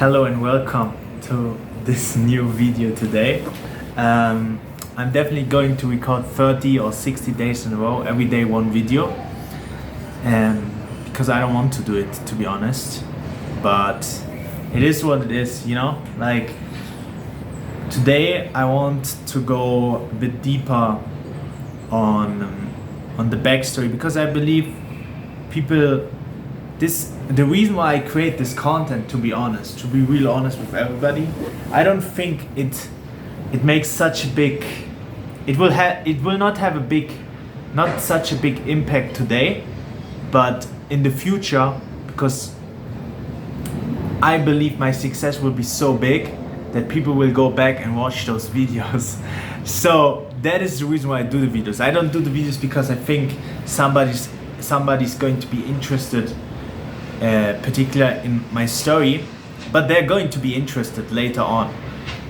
Hello and welcome to this new video today. I'm definitely going to record 30 or 60 days in a row, every day one video, because I don't want to do it, to be honest, but it is what it is, you know. Like today I want to go a bit deeper on the backstory, because I believe people, the reason why I create this content, to be honest, to be real honest with everybody, I don't think it makes such a big, it will not have not such a big impact today, but in the future, because I believe my success will be so big that people will go back and watch those videos. So that is the reason why I do the videos. I don't do the videos because I think somebody's going to be interested particular in my story, but they're going to be interested later on,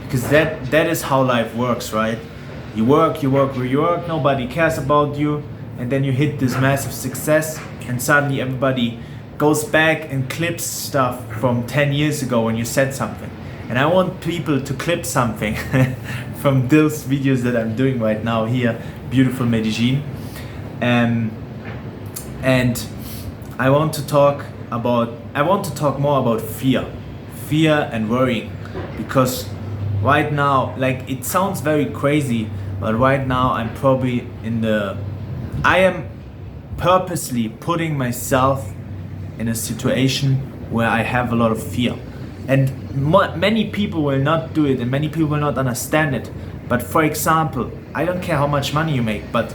because that is how life works, right? You work, nobody cares about you, and then you hit this massive success, and suddenly everybody goes back and clips stuff from 10 years ago when you said something. And I want people to clip something from those videos that I'm doing right now here, beautiful Medellin. And I want to talk more about fear and worrying, because right now, like, it sounds very crazy, but right now I am purposely putting myself in a situation where I have a lot of fear. And many people will not do it, and many people will not understand it. But for example, I don't care how much money you make, but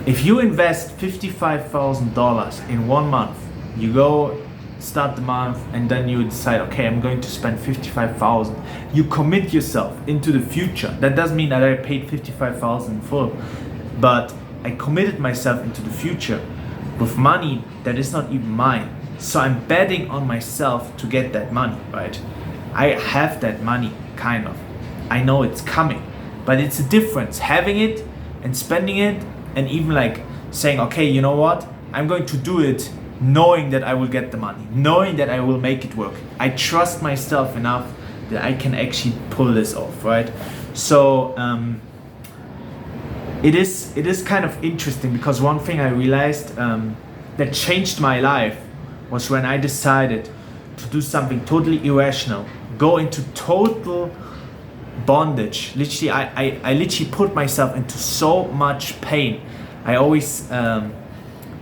if you invest $55,000 in 1 month, you go start the month and then you decide, okay, I'm going to spend 55,000. You commit yourself into the future. That doesn't mean that I paid 55,000 in full, but I committed myself into the future with money that is not even mine. So I'm betting on myself to get that money, right? I have that money, kind of. I know it's coming, but it's a difference having it and spending it, and even like saying, okay, you know what? I'm going to do it knowing that I will get the money, knowing that I will make it work. I trust myself enough that I can actually pull this off, right? So it is kind of interesting, because one thing I realized that changed my life was when I decided to do something totally irrational, go into total bondage. Literally, I literally put myself into so much pain.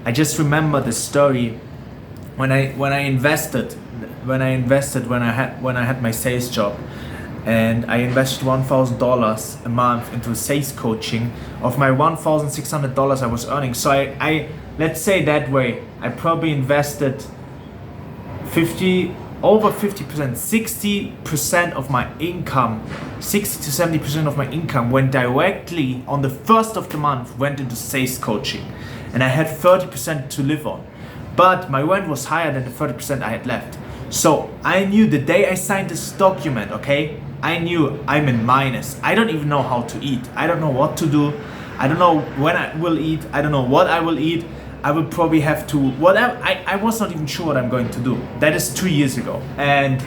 I just remember the story when I invested when I had my sales job, and I invested $1,000 a month into sales coaching of my $1,600 I was earning. So I let's say that way, I probably invested over 50%, 60% of my income, 60 to 70% of my income went directly on the first of the month, went into sales coaching, and I had 30% to live on. But my rent was higher than the 30% I had left. So I knew the day I signed this document, okay, I knew I'm in minus. I don't even know how to eat. I don't know what to do. I don't know when I will eat. I don't know what I will eat. I will probably have to, whatever, I was not even sure what I'm going to do. That is 2 years ago. And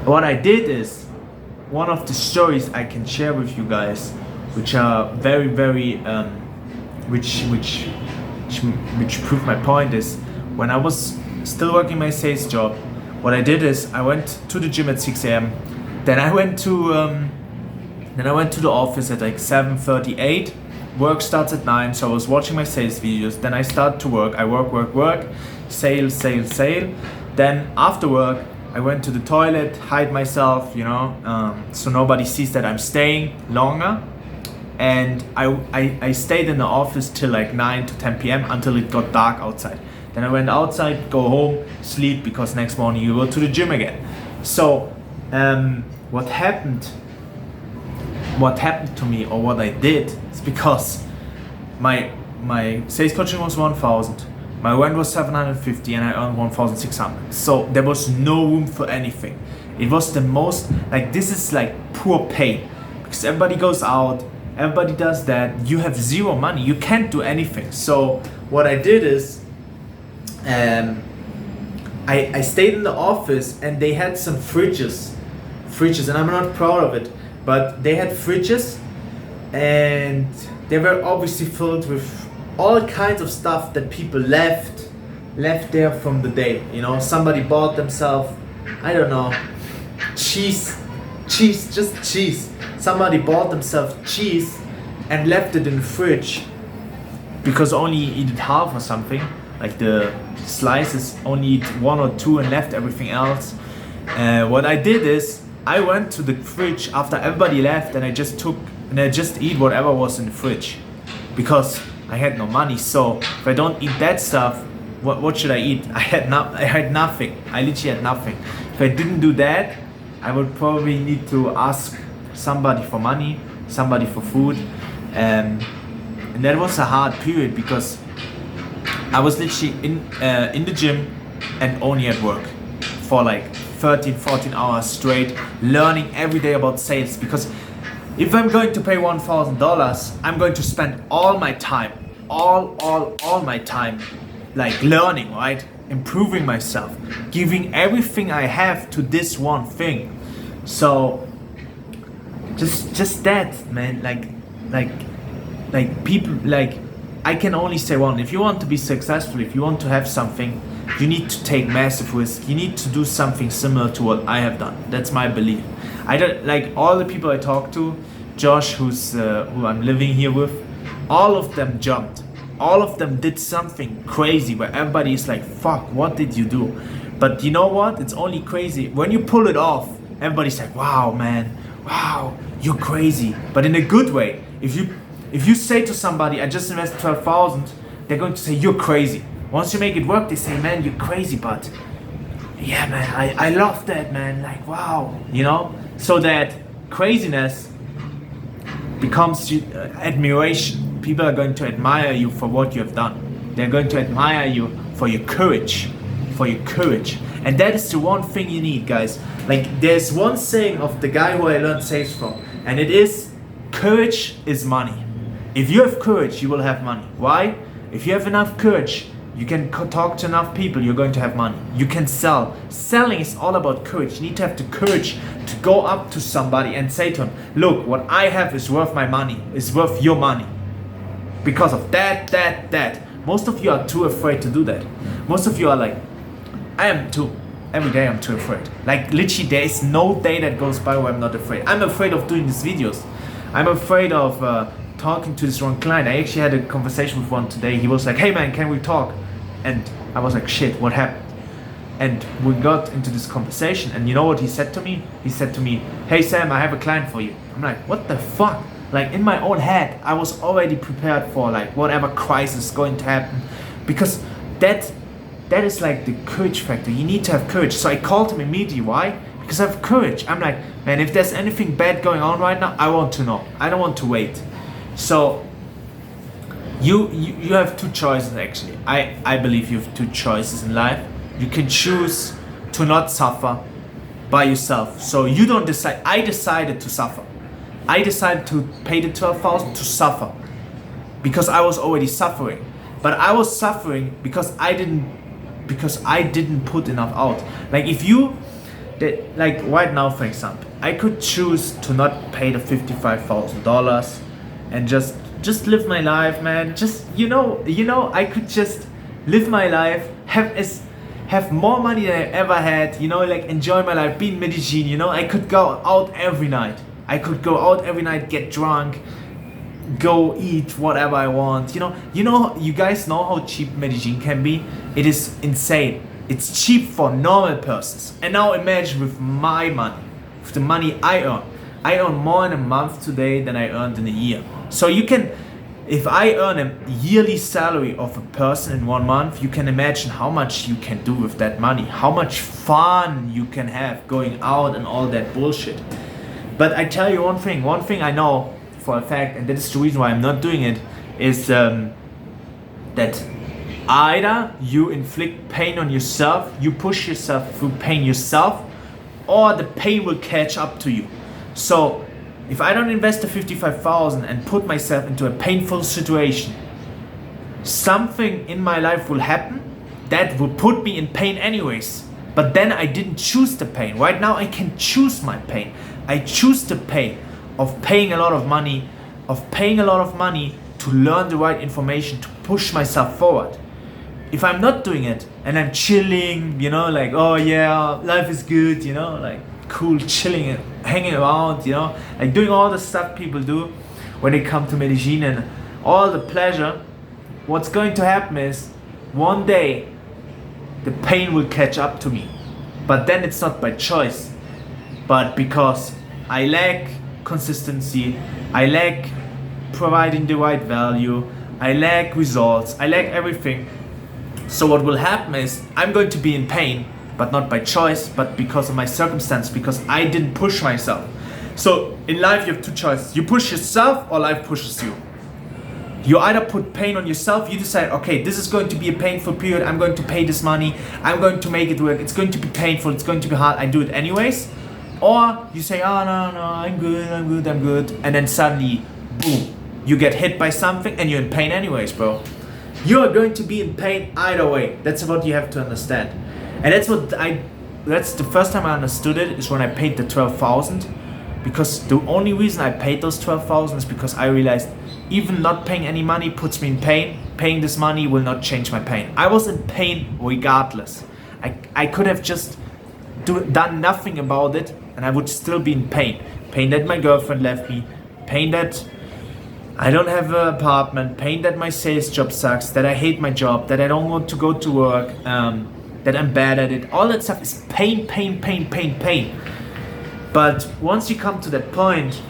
what I did is, one of the stories I can share with you guys, which are very, very, which prove my point, is when I was still working my sales job, what I did is I went to the gym at 6 a.m. Then I went to the office at like 7:38. Work starts at 9, so I was watching my sales videos. Then I start to work. I work, sale. Then after work, I went to the toilet, hide myself, you know, so nobody sees that I'm staying longer. And I stayed in the office till like 9 to 10 p.m. until it got dark outside. Then I went outside, go home, sleep, because next morning you go to the gym again. So what happened to me, or what I did, is because my sales coaching was 1,000, my rent was 750, and I earned 1,600. So there was no room for anything. It was the most, like, this is like poor pain, because everybody goes out, everybody does that, you have zero money, you can't do anything. So what I did is I stayed in the office and they had some fridges, and I'm not proud of it, but they had fridges, and they were obviously filled with all kinds of stuff that people left there from the day. You know, somebody bought themselves, I don't know, cheese, just cheese. Somebody bought themselves cheese and left it in the fridge because only eat it half or something. Like the slices only eat one or two and left everything else. What I did is I went to the fridge after everybody left, and I just eat whatever was in the fridge because I had no money. So if I don't eat that stuff, what should I eat? I had nothing. I literally had nothing. If I didn't do that, I would probably need to ask somebody for money, somebody for food, and that was a hard period because I was literally in the gym and only at work for like 13-14 hours straight, learning every day about sales. Because if I'm going to pay $1,000, I'm going to spend all my time, all my time, like learning, right? Improving myself, giving everything I have to this one thing. So just that, man. Like people, like I can only say one. If you want to be successful, if you want to have something, you need to take massive risk. You need to do something similar to what I have done. That's my belief. I don't like all the people I talk to. Josh, who I'm living here with, all of them jumped. All of them did something crazy where everybody is like, "Fuck, what did you do?" But you know what? It's only crazy when you pull it off. Everybody's like, "Wow, man, wow, you're crazy," but in a good way. If you say to somebody, "I just invested 12,000," they're going to say, "You're crazy." Once you make it work, they say, "Man, you're crazy, but yeah, man, I love that, man. Like, wow," you know. So that craziness becomes admiration. People are going to admire you for what you have done. They're going to admire you for your courage, and that is the one thing you need, guys. Like, there's one saying of the guy who I learned sales from, and it is, courage is money. If you have courage, you will have money. Why? If you have enough courage, you can talk to enough people, you're going to have money. You can sell. Selling is all about courage. You need to have the courage to go up to somebody and say to him, "Look, what I have is worth my money, is worth your money. Because of that. Most of you are too afraid to do that. Most of you are like, I am too. Every day I'm too afraid. Like, literally, there is no day that goes by where I'm not afraid. I'm afraid of doing these videos. I'm afraid of talking to this wrong client. I actually had a conversation with one today. He was like, "Hey man, can we talk?" And I was like, "Shit, what happened?" And we got into this conversation, and you know what he said to me? He said to me, "Hey Sam, I have a client for you." I'm like, what the fuck? Like, in my own head, I was already prepared for like whatever crisis is going to happen, because that is like the courage factor. You need to have courage. So I called him immediately. Why? Because I have courage. I'm like, man, if there's anything bad going on right now, I want to know. I don't want to wait. So you have two choices actually. I believe you have two choices in life. You can choose to not suffer by yourself. So you don't decide. I decided to suffer. I decided to pay the 12,000 to suffer because I was already suffering. But I was suffering because I didn't put enough out. Like, if you like right now, for example, I could choose to not pay the $55,000 and just live my life, man. Just you know, I could just live my life, have more money than I ever had, you know, like enjoy my life, be in Medellin, you know. I could go out every night. Get drunk, go eat whatever I want. You guys know how cheap Medellin can be. It is insane. It's cheap for normal persons. And now imagine with my money, with the money I earn. I earn more in a month today than I earned in a year. So you can, if I earn a yearly salary of a person in 1 month, you can imagine how much you can do with that money, how much fun you can have going out and all that bullshit. But I tell you one thing I know for a fact, and that is the reason why I'm not doing it, is that either you inflict pain on yourself, you push yourself through pain yourself, or the pain will catch up to you. So if I don't invest the 55,000 and put myself into a painful situation, something in my life will happen that would put me in pain anyways. But then I didn't choose the pain. Right now I can choose my pain. I choose the pain of paying a lot of money, to learn the right information, to push myself forward. If I'm not doing it and I'm chilling, you know, like, oh yeah, life is good, you know, like cool, chilling and hanging around, you know, like doing all the stuff people do when they come to Medellin and all the pleasure, what's going to happen is one day the pain will catch up to me. But then it's not by choice, but because I lack consistency, I lack providing the right value, I lack results, I lack everything. So what will happen is I'm going to be in pain, but not by choice, but because of my circumstance, because I didn't push myself. So in life you have two choices. You push yourself or life pushes you. You either put pain on yourself, you decide, okay, this is going to be a painful period, I'm going to pay this money, I'm going to make it work, it's going to be painful, it's going to be hard, I do it anyways. Or you say, oh no, I'm good, and then suddenly, boom, you get hit by something and you're in pain anyways, bro. You are going to be in pain either way. That's what you have to understand. And that's the first time I understood it, is when I paid the 12,000. Because the only reason I paid those 12,000 is because I realized even not paying any money puts me in pain. Paying this money will not change my pain. I was in pain regardless. I could have just done nothing about it and I would still be in pain. Pain that my girlfriend left me. Pain that I don't have an apartment. Pain that my sales job sucks. That I hate my job. That I don't want to go to work. That I'm bad at it. All that stuff is pain. But once you come to that point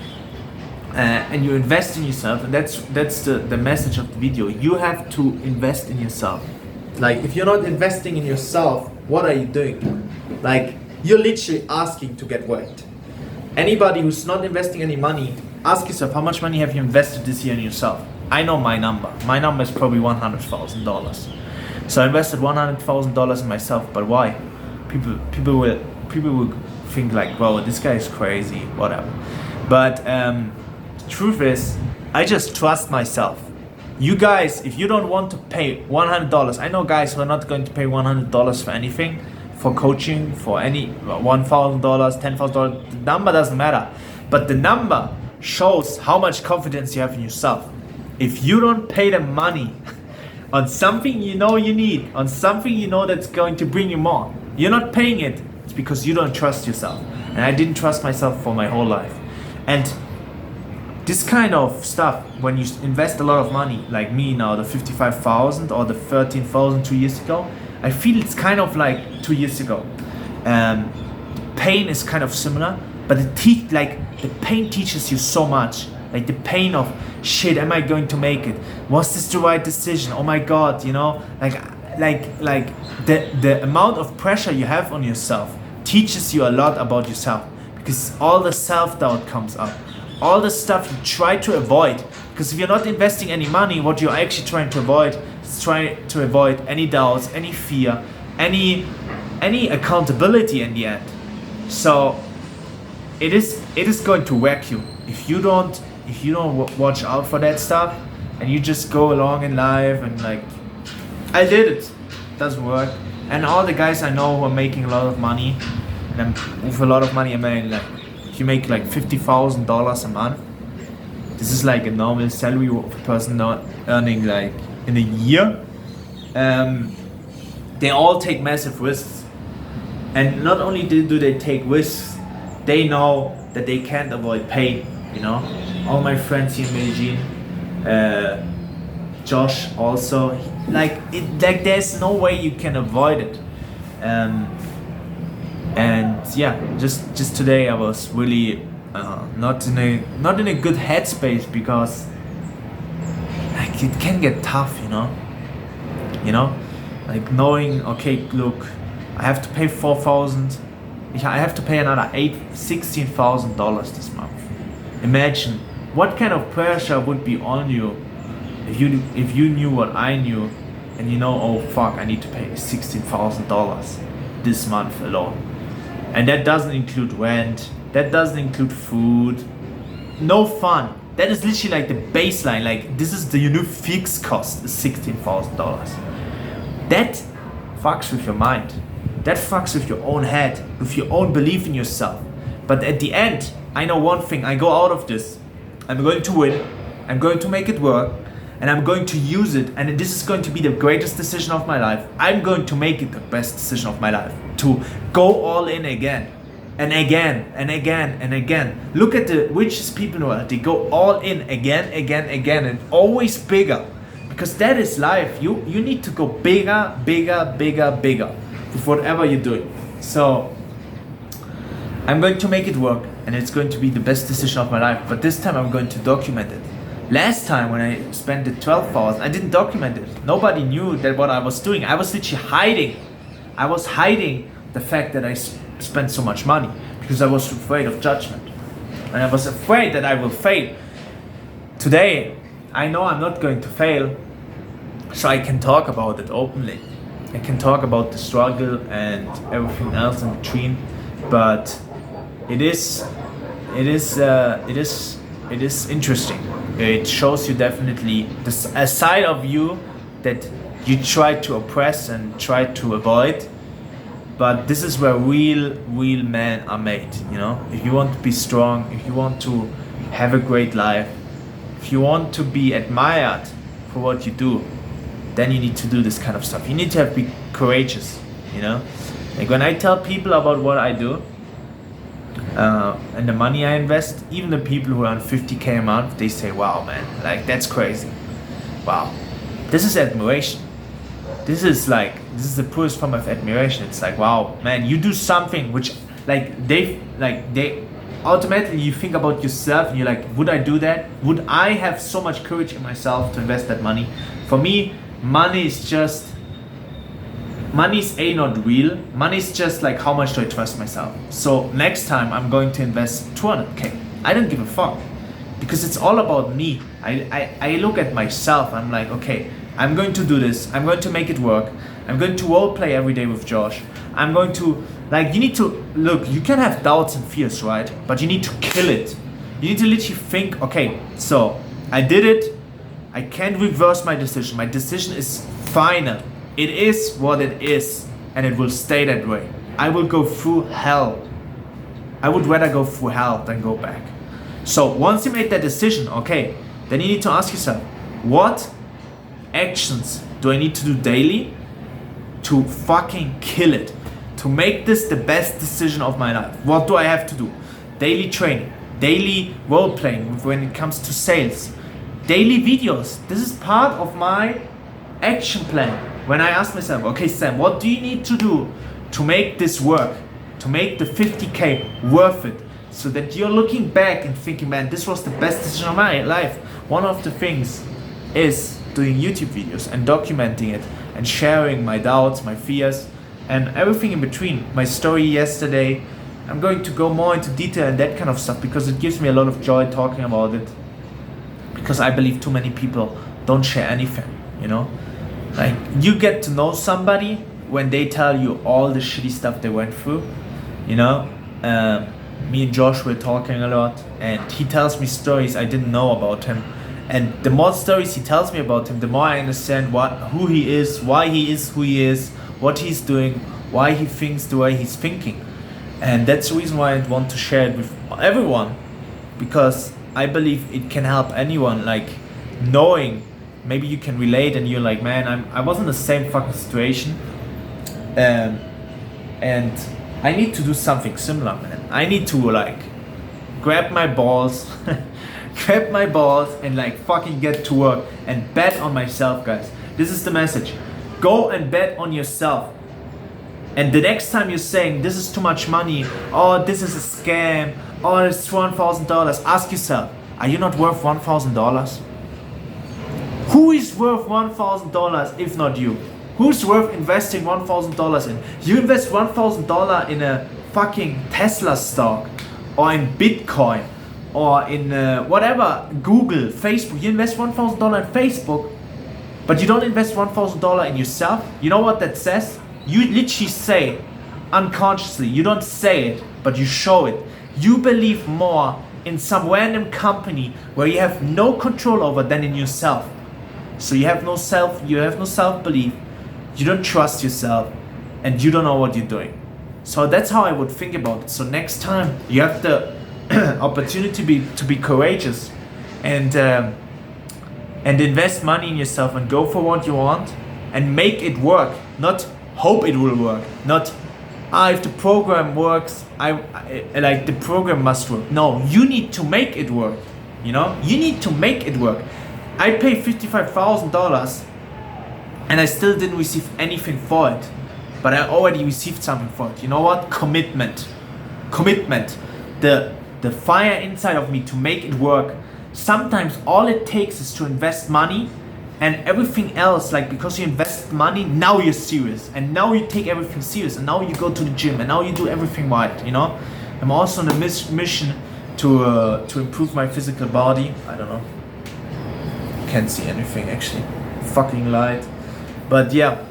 and you invest in yourself, and that's the message of the video, you have to invest in yourself. Like, if you're not investing in yourself, what are you doing? Like, you're literally asking to get whacked. Anybody who's not investing any money, ask yourself, how much money have you invested this year in yourself? I know my number. My number is probably $100,000. So I invested $100,000 in myself, but why? People will think like, wow, this guy is crazy, whatever. But the truth is, I just trust myself. You guys, if you don't want to pay $100, I know guys who are not going to pay $100 for anything, for coaching, for any $1,000, $10,000, the number doesn't matter. But the number shows how much confidence you have in yourself. If you don't pay the money on something you know you need, on something you know that's going to bring you more, you're not paying it, it's because you don't trust yourself. And I didn't trust myself for my whole life. And this kind of stuff, when you invest a lot of money, like me now, the 55,000 or the 13,000 2 years ago, I feel it's kind of like 2 years ago. Pain is kind of similar, but the pain teaches you so much. Like the pain of, shit, am I going to make it? Was this the right decision? Oh my God, you know, like the amount of pressure you have on yourself teaches you a lot about yourself, because all the self-doubt comes up, all the stuff you try to avoid. Because if you're not investing any money, what you're actually trying to avoid is trying to avoid any doubts, any fear, any accountability in the end. So it is going to wreck you if you don't watch out for that stuff and you just go along in life and like, I did it, doesn't work. And all the guys I know who are making a lot of money, and with a lot of money I mean like, if you make like $50,000 a month, this is like a normal salary of a person not earning like in a year. They all take massive risks, and not only do they take risks, they know that they can't avoid pain. You know, all my friends here in Medellin, Josh also, like there's no way you can avoid it. And yeah, just today I was really not in a good headspace, because like it can get tough, you know, like knowing, okay, look, I have to pay 4,000, I have to pay another $16,000 this month. Imagine what kind of pressure would be on you if you knew what I knew, and you know, oh fuck, I need to pay $16,000 this month alone. And that doesn't include rent, that doesn't include food, no fun. That is literally like the baseline, like this is the fixed cost is $16,000. That fucks with your mind. That fucks with your own head, with your own belief in yourself. But at the end, I know one thing, I go out of this, I'm going to win, I'm going to make it work, and I'm going to use it, and this is going to be the greatest decision of my life. I'm going to make it the best decision of my life, to go all in again, and again, and again, and again. Look at the richest people in the world, they go all in again, and always bigger, because that is life. You need to go bigger with whatever you're doing. So, I'm going to make it work, and it's going to be the best decision of my life, but this time I'm going to document it. Last time when I spent the 12 hours, I didn't document it. Nobody knew that what I was doing. I was literally hiding. I was hiding the fact that I spent so much money because I was afraid of judgment. And I was afraid that I will fail. Today, I know I'm not going to fail, so I can talk about it openly. I can talk about the struggle and everything else in between, but it is interesting. It shows you definitely a side of you that you try to oppress and try to avoid. But this is where real men are made, you know? If you want to be strong, if you want to have a great life, if you want to be admired for what you do, then you need to do this kind of stuff. You need to be courageous, you know? Like when I tell people about what I do, and the money I invest, even the people who earn 50k a month, they say, wow man, like that's crazy. Wow. This is admiration. This is the purest form of admiration. It's like, wow man, you do something which they automatically you think about yourself and you're like, would I do that? Would I have so much courage in myself to invest that money? For me, money is not real. Money is just like, how much do I trust myself? So next time I'm going to invest 200k. I don't give a fuck, because it's all about me. I look at myself. I'm like, okay, I'm going to do this. I'm going to make it work. I'm going to role play every day with Josh. I'm going to, you need to, look, you can have doubts and fears, right? But you need to kill it. You need to literally think, okay, so I did it. I can't reverse my decision. My decision is final. It is what it is, and it will stay that way. I will go through hell. I would rather go through hell than go back. So once you made that decision, okay, then you need to ask yourself, what actions do I need to do daily to fucking kill it? To make this the best decision of my life? What do I have to do? Daily training, daily role playing when it comes to sales, daily videos. This is part of my action plan. When I ask myself, okay Sam, what do you need to do to make this work? To make the 50k worth it? So that you're looking back and thinking, man, this was the best decision of my life. One of the things is doing YouTube videos and documenting it and sharing my doubts, my fears, and everything in between. My story yesterday, I'm going to go more into detail and that kind of stuff because it gives me a lot of joy talking about it. Because I believe too many people don't share anything, you know? Like, you get to know somebody when they tell you all the shitty stuff they went through, you know? Me and Josh were talking a lot, and he tells me stories I didn't know about him. And the more stories he tells me about him, the more I understand who he is, why he is who he is, what he's doing, why he thinks the way he's thinking. And that's the reason why I want to share it with everyone, because I believe it can help anyone, like knowing maybe you can relate and you're like, man, I was in the same fucking situation, and I need to do something similar, man. I need to grab my balls and fucking get to work and bet on myself, guys. This is the message. Go and bet on yourself. And the next time you're saying this is too much money, or this is a scam, or it's $1,000, ask yourself, are you not worth $1,000? Who is worth $1,000 if not you? Who's worth investing $1,000 in? You invest $1,000 in a fucking Tesla stock, or in Bitcoin, or in whatever, Google, Facebook. You invest $1,000 in Facebook, but you don't invest $1,000 in yourself. You know what that says? You literally say, unconsciously, you don't say it, but you show it. You believe more in some random company where you have no control over than in yourself. So you have no self-belief, you don't trust yourself, and you don't know what you're doing. So that's how I would think about it. So next time you have the opportunity to be courageous and invest money in yourself and go for what you want and make it work, not hope it will work, not if the program works, I like the program must work. No, you need to make it work. You know, you need to make it work. I paid $55,000 and I still didn't receive anything for it, but I already received something for it. You know what? Commitment. The fire inside of me to make it work. Sometimes all it takes is to invest money, and everything else, like, because you invest money, now you're serious, and now you take everything serious, and now you go to the gym, and now you do everything right. You know, I'm also on a mission to improve my physical body. I don't know, can't see anything actually, fucking light. But yeah,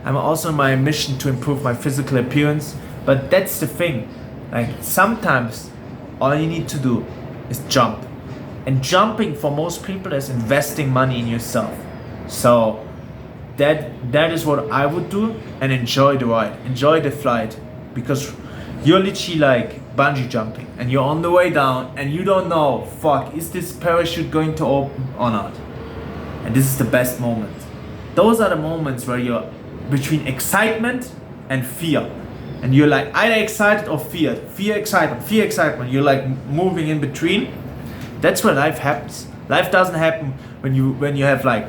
I'm also on my mission to improve my physical appearance. But that's the thing, like, sometimes all you need to do is jump, and jumping for most people is investing money in yourself. So that is what I would do, and enjoy the ride, enjoy the flight, because you're literally like bungee jumping and you're on the way down and you don't know, fuck, is this parachute going to open or not? And this is the best moment. Those are the moments where you're between excitement and fear, and you're like either excited or feared, excitement, you're like moving in between. That's where life happens. Life doesn't happen when you have like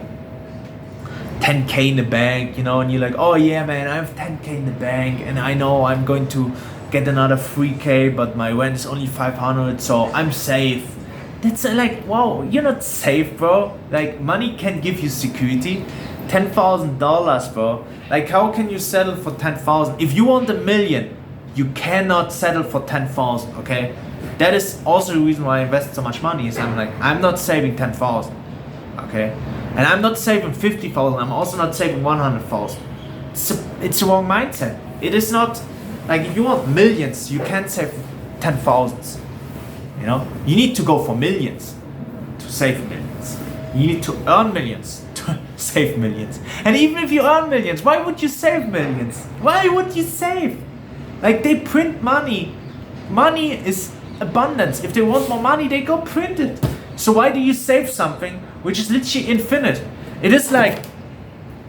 10k in the bank, you know, and you're like, oh yeah man, I have 10k in the bank and I know I'm going to get another 3k, but my rent is only 500, so I'm safe. That's like, wow, you're not safe, bro. Like, money can give you security. $10,000, bro. Like, how can you settle for 10,000? If you want $1 million, you cannot settle for 10,000, okay? That is also the reason why I invest so much money, is I'm not saving 10,000, okay? And I'm not saving 50,000, I'm also not saving 100,000. It's the wrong mindset. It is not, like, if you want millions, you can't save 10,000s. You know? You need to go for millions to save millions. You need to earn millions to save millions. And even if you earn millions, why would you save millions? Why would you save? Like, they print money. Money is abundance. If they want more money, they go print it. So why do you save something which is literally infinite? It is like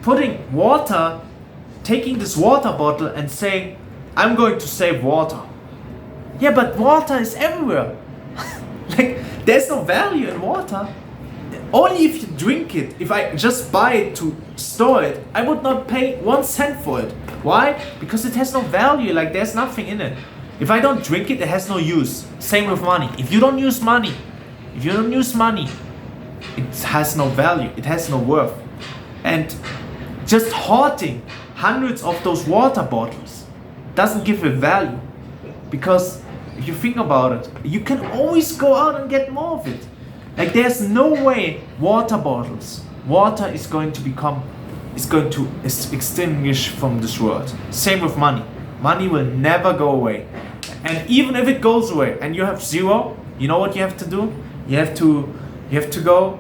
putting water, taking this water bottle and saying, I'm going to save water. Yeah, but water is everywhere. Like, there's no value in water. Only if you drink it. If I just buy it to store it, I would not pay 1 cent for it. Why? Because it has no value. Like, there's nothing in it. If I don't drink it, it has no use. Same with money. If you don't use money, it has no value. It has no worth. And just hoarding hundreds of those water bottles doesn't give a value. Because if you think about it, you can always go out and get more of it. Like, there's no way water is going to extinguish from this world. Same with money. Money will never go away. And even if it goes away and you have zero, you know what you have to do? You have to go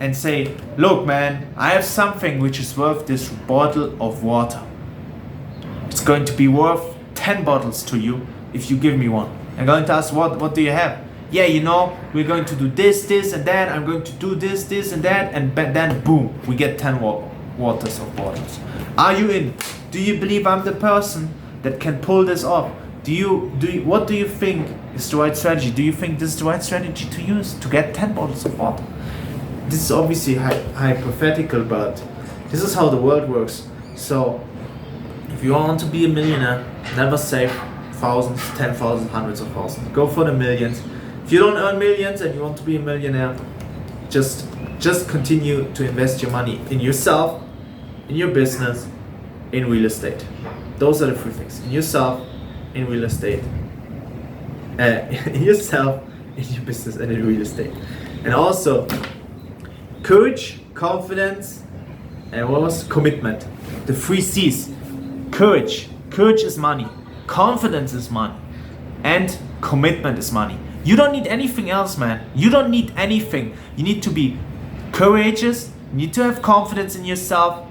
and say, look man, I have something which is worth this bottle of water. It's going to be worth 10 bottles to you if you give me one. I'm going to ask, what do you have? Yeah, you know, we're going to do this and that. I'm going to do this and that. And then boom, we get 10 waters of bottles. Are you in? Do you believe I'm the person that can pull this off? What do you think is the right strategy? Do you think this is the right strategy to use to get 10 bottles of water? This is obviously hypothetical, but this is how the world works. So if you want to be a millionaire, never save thousands, 10,000, hundreds of thousands. Go for the millions. If you don't earn millions and you want to be a millionaire, just continue to invest your money in yourself, in your business, in real estate. Those are the 3 things. In yourself, in real estate. In yourself, in your business, and in real estate. And also, courage, confidence, and what was commitment? The 3 C's. Courage. Courage is money. Confidence is money. And commitment is money. You don't need anything else, man. You don't need anything. You need to be courageous. You need to have confidence in yourself.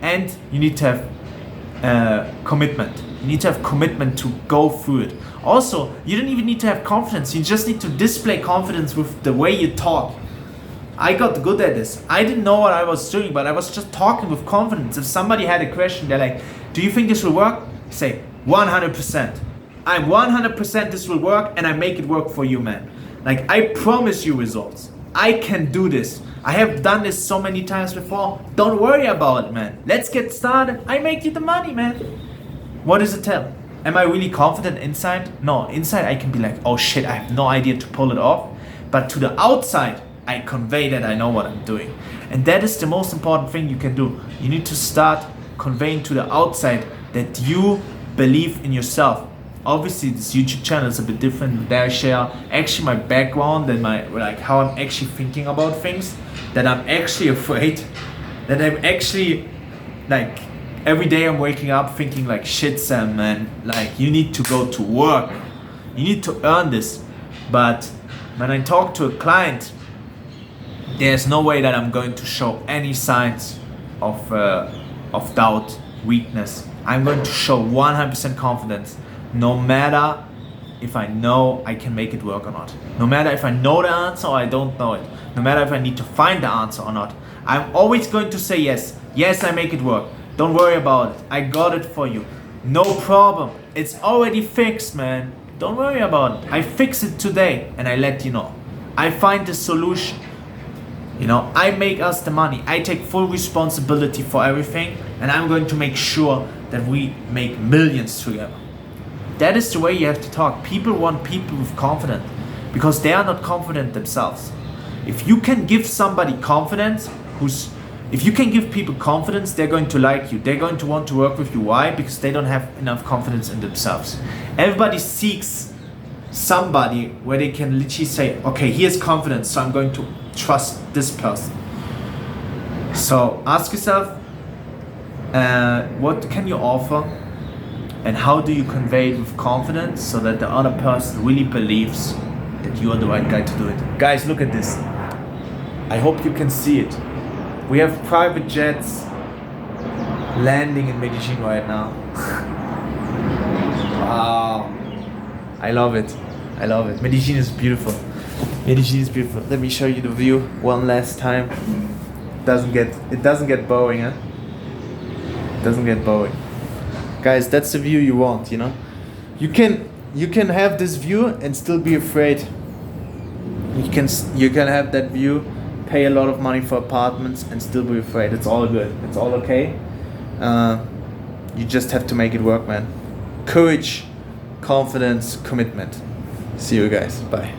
And you need to have commitment. You need to have commitment to go through it. Also, you don't even need to have confidence. You just need to display confidence with the way you talk. I got good at this. I didn't know what I was doing, but I was just talking with confidence. If somebody had a question, they're like, do you think this will work? Say, 100%. I'm 100% this will work, and I make it work for you, man. Like, I promise you results. I can do this. I have done this so many times before. Don't worry about it, man. Let's get started. I make you the money, man. What does it tell? Am I really confident inside? No, inside I can be like, oh shit, I have no idea to pull it off. But to the outside, I convey that I know what I'm doing. And that is the most important thing you can do. You need to start conveying to the outside that you believe in yourself. Obviously, this YouTube channel is a bit different. There I share actually my background and my how I'm actually thinking about things. That I'm actually afraid. That I'm actually like every day I'm waking up thinking like, shit, Sam, man. Like, you need to go to work. You need to earn this. But when I talk to a client, there's no way that I'm going to show any signs of doubt, weakness. I'm going to show 100% confidence. No matter if I know I can make it work or not. No matter if I know the answer or I don't know it. No matter if I need to find the answer or not. I'm always going to say yes. Yes, I make it work. Don't worry about it. I got it for you. No problem. It's already fixed, man. Don't worry about it. I fix it today and I let you know. I find the solution. You know, I make us the money. I take full responsibility for everything, and I'm going to make sure that we make millions together. That is the way you have to talk. People want people with confidence because they are not confident themselves. If you can give somebody confidence, if you can give people confidence, they're going to like you. They're going to want to work with you. Why? Because they don't have enough confidence in themselves. Everybody seeks somebody where they can literally say, okay, here's confidence, so I'm going to trust this person. So ask yourself, what can you offer and how do you convey it with confidence so that the other person really believes that you are the right guy to do it. Guys, look at this. I hope you can see it. We have private jets landing in Medellin right now. Wow, I love it. I love it. Medellin is beautiful. Medellin is beautiful. Let me show you the view one last time. It doesn't get boring, huh? It doesn't get boring. Guys, that's the view you want, you know? You can have this view and still be afraid. You can have that view, pay a lot of money for apartments and still be afraid. It's all good. It's all okay. You just have to make it work, man. Courage, confidence, commitment. See you guys. Bye.